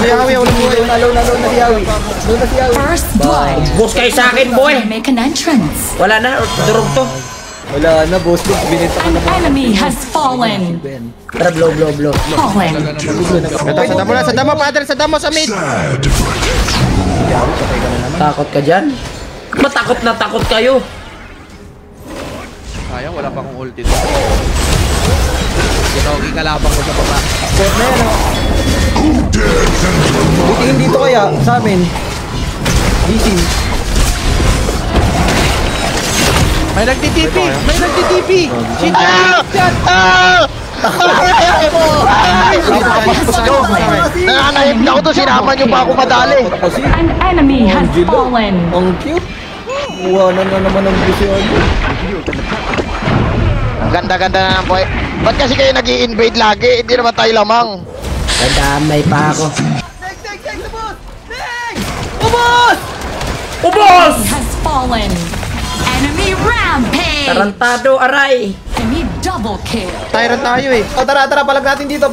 Yawi, ulit mo. Nalo na si Yawi. First blood. Boss kayo sa akin, boy. Make an entrance. Wala na, durog to. Wala na, boss. Binenta ka An na. enemy has fallen. Tara, blow. Fallen. Ito, sa damo, father, sa damo, sa mid. Takot ka dyan? Matakot na takot kayo. Sayang, wala pa akong ulti dito. Ginogi kalabang ko sa baba. Sport na yan, Butingin dito kaya, sa amin. Easy. May nagtitipi! May nagtitipi! Nananahimik ako to, sinama nyo pa ako madali. An enemy has fallen. Ang cute. Buwanan na naman ang busyo. Ang ganda-ganda na ng boy. Ba't kasi kayo nag-i-invade lagi? Hindi naman tayo lamang. Nadamay pa ako. Ubos! Ubos! Has fallen. Enemy rampage. Tarantado, aray. Enemy double kill. Tyrant tayo eh. O tara, palag natin dito.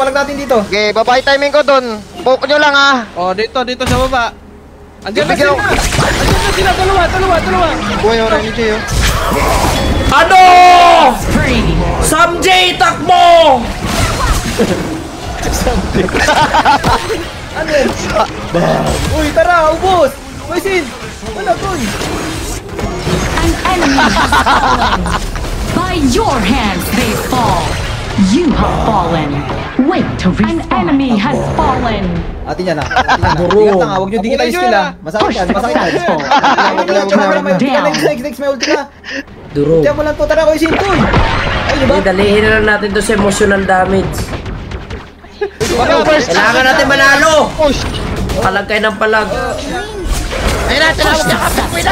Okay, babay timing ko dun. Poke nyo lang ah. Oh, dito sa baba. Andiyan na Bigyan sila! Andiyan na sila! Dalawa! Boy, oray ni Jay oh. Ano? Free. Samjay, takbo! Ano yan? Uy, tara, ubos! Uy, Sin! Wala, Toy! An enemy has fallen. By your hands they fall. You have fallen. Wait to respawn. An enemy has fallen. Atin yan na. Ingat na nga, huwag nyo dikit tayo skill ah. Masakit yan. Next, may ulti na. Duro. Tiyan mo lang to, tara ko yung Sin, Toy! Ay, diba? Dalihin na lang natin to sa emotional damage. Kailangan natin manalo! Palag kayo ng palag. Ayun na, tinawag niya kami. Wait na.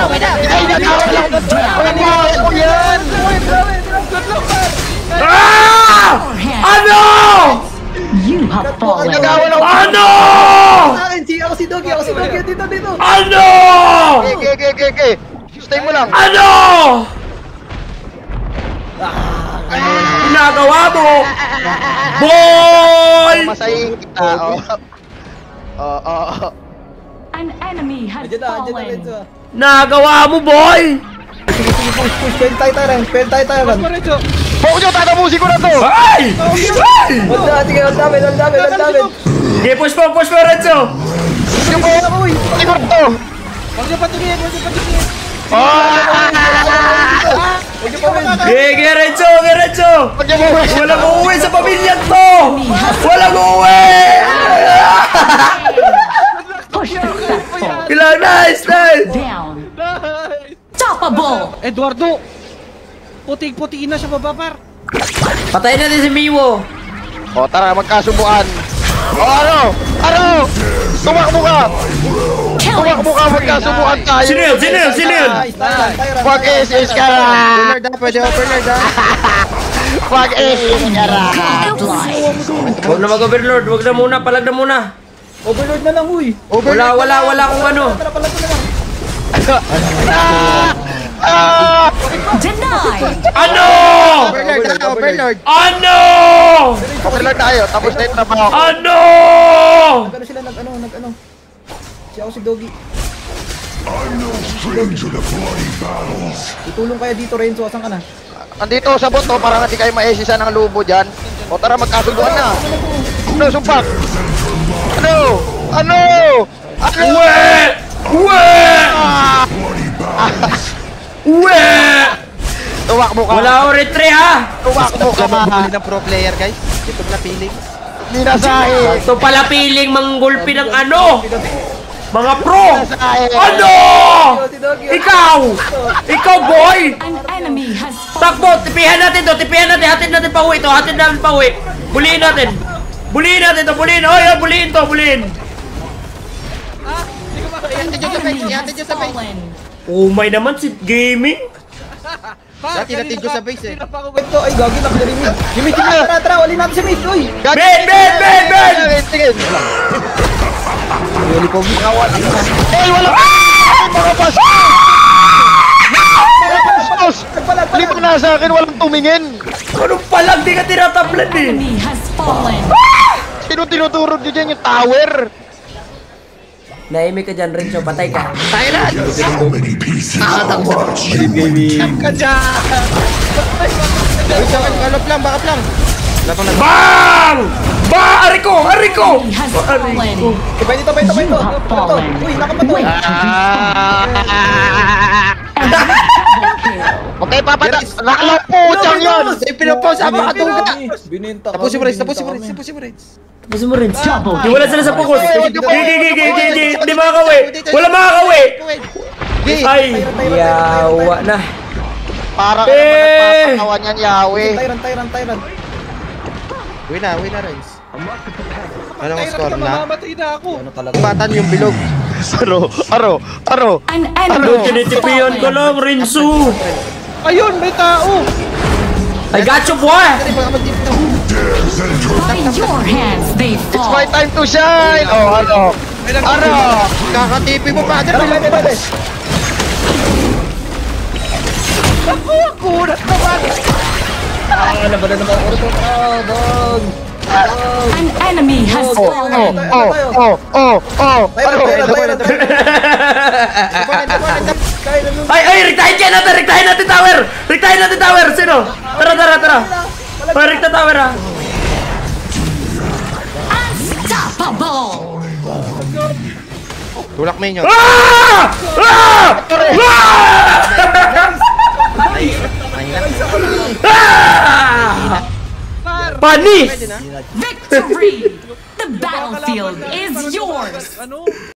Ah! Ano? You have fallen. Ano? Ako si Doggy, dito. Ano? Okay. Stay mo lang. Ano? Ginagawa mo? Boy! Masahin kita. Oo. An enemy has Andiyan na, fallen. Renzo. Nagawa mo, boy! Sige, push. Pwede tayo, Ren. Parecho! Poke nyo, tatapusin ko na to. Ay! Ay! Ang dami. Sige, push mo, Renzo! Siguro to. Huwag niyo patingin! Sige, Renzo! Walang uuwi sa pamilya to! Walang uuwi! Push successful. Ilang nice! Down. Stoppable. Eduardo! Puting-putiin na sa baba, par! Patayin natin si Miwo! O tara, magkasubuan. O ano? Tumakbo ka, magkasubuan tayo. Sino yun? Wag SS ka na. Pwede overlord ha. Wag SS ka na. Huwag na mag-overlord, huwag na muna, palag na muna! Overlord na lang, uy. Wala kung ano! Tara, palag na lang. Denied. Ano? Overlord. Ano? Overlord tayo, tapos na yung trabaho. Ano? Nag-ano sila, nag-ano. Siya ako si Doggy. Itulong kaya dito, Renzo. Asan ka na? Andito sa boto para hindi kayo maesisa ng lubo dyan. O tara, magkasubuan na. Ano, sumpak? Ano? Uwe! Tumakbo ka. Wala akong retry ha! Tumakbo ka ba? ng pro player, guys. Ito na feeling. Hindi na sahi. Ito pala piling manggulpi ng ano! Mga pro! Sahi. Ano? Ikaw! Ikaw, boy! An enemy has fallen. Takbo! Tipihan natin to! Hatid natin pa uwi to! Bulihin natin! Bulihin! Oy, bulihin to! Enemy has fallen. Umay naman si gaming! Dati natin ko sa base eh. Ito, ay gagi na karinig. Jimmy, tara, wali natin si Mate, uy. Ben! Sige. Wala mga pas! Lipa na sa akin, walang tumingin. Anong palag? Di ka tinatablan eh! Enemy has fallen. Sino tinuturog nyo dyan yung tower? Naimik ka dyan, Renzo. Patay ka. Tayo na! Ka dyan! Wait lang, kalap lang, bakap lang. Labang na. Bang! Bang! Ariko! Ariko! He has fallen. Iba dito, iba dito, iba You dito. have fallen. Uy, nakapatay. Wait to Okay, papata. Nakalaw po, Chang yun! Pinapos, ama katungga! Bininta kami. Tapusin mo, Reds. bininta Tapusin mo, kami. Reds. Tapusin mo, Reds. Tapos mo, Renzo. Double Di wala sila sa focus. Di makakawi. Wala makakawi. Ay, yawa na. Parang Eh! nagpapatawan yan, Yawe. Tyran. Win na, Reds. Anong score na? Mamamatay na ako. Ano talaga? Batan yung bilog. Aro. An enemy has Tinitipian ko lang, Renzo. Ayun, may tao. I got you, boy. By your hands they It's fall. my time to shine! Oh, ano? Kakatipi mo pa. Tara, pwede. Kunat naman. Labanan naman ako rito. Dog. An enemy has fallen. Ay, rektahin natin tower. Rektahin natin tower. Sino? Tara. Rekta tower, ha. Unstoppable. Tulak mo yun. Panis! Victory. The battlefield is yours. Ano?